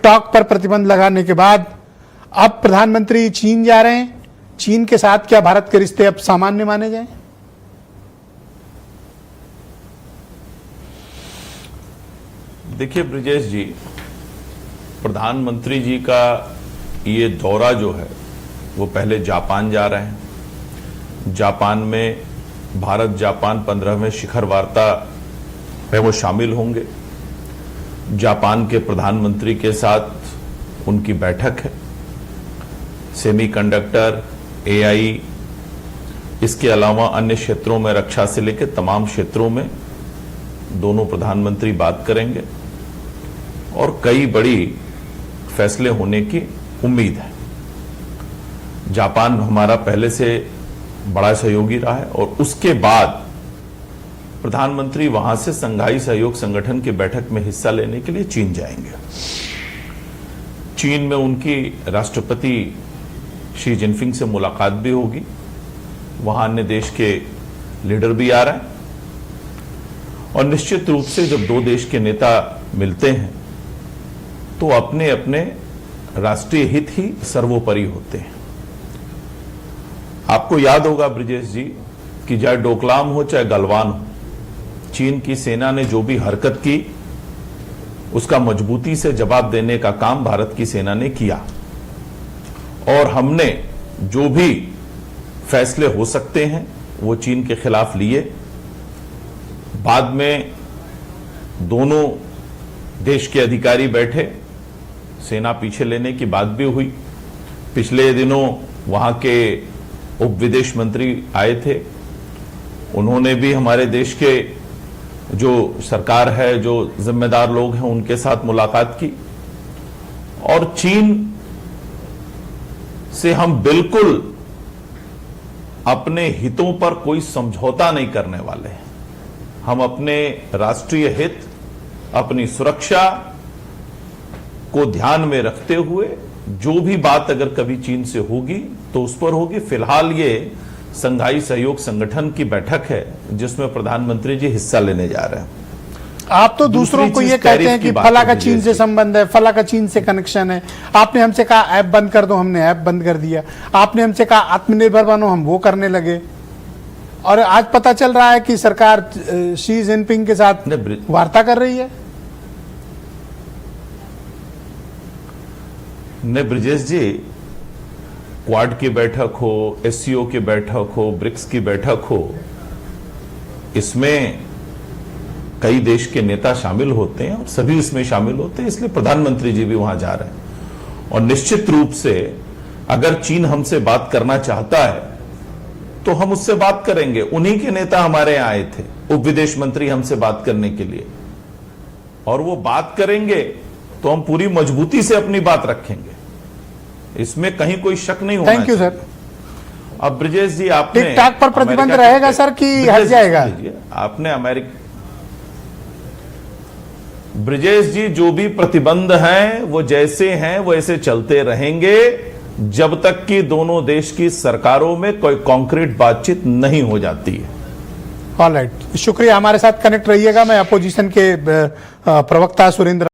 TikTok पर प्रतिबंध लगाने के बाद अब प्रधानमंत्री चीन जा रहे हैं। चीन के साथ क्या भारत के रिश्ते अब सामान्य माने जाएं? देखिए ब्रिजेश जी, प्रधानमंत्री जी का ये दौरा जो है वो पहले जापान जा रहे हैं। जापान में भारत जापान 15वें शिखर वार्ता में वो शामिल होंगे। जापान के प्रधानमंत्री के साथ उनकी बैठक है। सेमीकंडक्टर, एआई, इसके अलावा अन्य क्षेत्रों में, रक्षा से लेकर तमाम क्षेत्रों में दोनों प्रधानमंत्री बात करेंगे और कई बड़ी फैसले होने की उम्मीद है। जापान हमारा पहले से बड़ा सहयोगी रहा है और उसके बाद प्रधानमंत्री वहां से संघाई सहयोग संगठन की बैठक में हिस्सा लेने के लिए चीन जाएंगे। चीन में उनकी राष्ट्रपति शी जिनपिंग से मुलाकात भी होगी। वहां अन्य देश के लीडर भी आ रहे हैं और निश्चित रूप से जब दो देश के नेता मिलते हैं तो अपने अपने राष्ट्रीय हित ही सर्वोपरि होते हैं। आपको याद होगा ब्रिजेश जी कि चाहे डोकलाम हो चाहे गलवान हो, चीन की सेना ने जो भी हरकत की उसका मजबूती से जवाब देने का काम भारत की सेना ने किया और हमने जो भी फैसले हो सकते हैं वो चीन के खिलाफ लिए। बाद में दोनों देश के अधिकारी बैठे, सेना पीछे लेने की बात भी हुई। पिछले दिनों वहां के उप विदेश मंत्री आए थे, उन्होंने भी हमारे देश के जो सरकार है, जो जिम्मेदार लोग हैं, उनके साथ मुलाकात की और चीन से हम बिल्कुल अपने हितों पर कोई समझौता नहीं करने वाले हैं। हम अपने राष्ट्रीय हित, अपनी सुरक्षा को ध्यान में रखते हुए जो भी बात अगर कभी चीन से होगी तो उस पर होगी। फिलहाल ये संघाई सहयोग संगठन की बैठक है जिसमें प्रधानमंत्री जी हिस्सा लेने जा रहे हैं। आप तो दूसरों को ये कहते हैं कि फला का चीन से संबंध है, फला का चीन से कनेक्शन है। आपने हमसे कहा ऐप बंद कर दो, हमने ऐप बंद कर दिया। आपने हमसे कहा आत्मनिर्भर बनो, हम वो करने लगे। और आज पता चल रहा है कि सरकार शी जिनपिंग के साथ वार्ता कर रही है। ने ब्रिजेश जी, क्वाड की बैठक हो, एससीओ की बैठक हो, ब्रिक्स की बैठक हो, इसमें कई देश के नेता शामिल होते हैं और सभी इसमें शामिल होते हैं, इसलिए प्रधानमंत्री जी भी वहां जा रहे हैं। और निश्चित रूप से अगर चीन हमसे बात करना चाहता है तो हम उससे बात करेंगे। उन्हीं के नेता हमारे यहां आए थे, उप विदेश मंत्री, हमसे बात करने के लिए, और वो बात करेंगे तो हम पूरी मजबूती से अपनी बात रखेंगे। इसमें कहीं कोई शक नहीं होना। Thank you sir. अब ब्रिजेश जी, आपने टिकटॉक पर प्रतिबंध रहेगा सर कि हट जाएगा? आपने ब्रिजेश जी, जो भी प्रतिबंध हैं वो जैसे हैं वो ऐसे चलते रहेंगे जब तक कि दोनों देश की सरकारों में कोई कॉन्क्रीट बातचीत नहीं हो जाती है। ऑलराइट, शुक्रिया। हमारे साथ कनेक्ट रहिएगा। मैं अपोजिशन के प्रवक्ता सुरेंद्र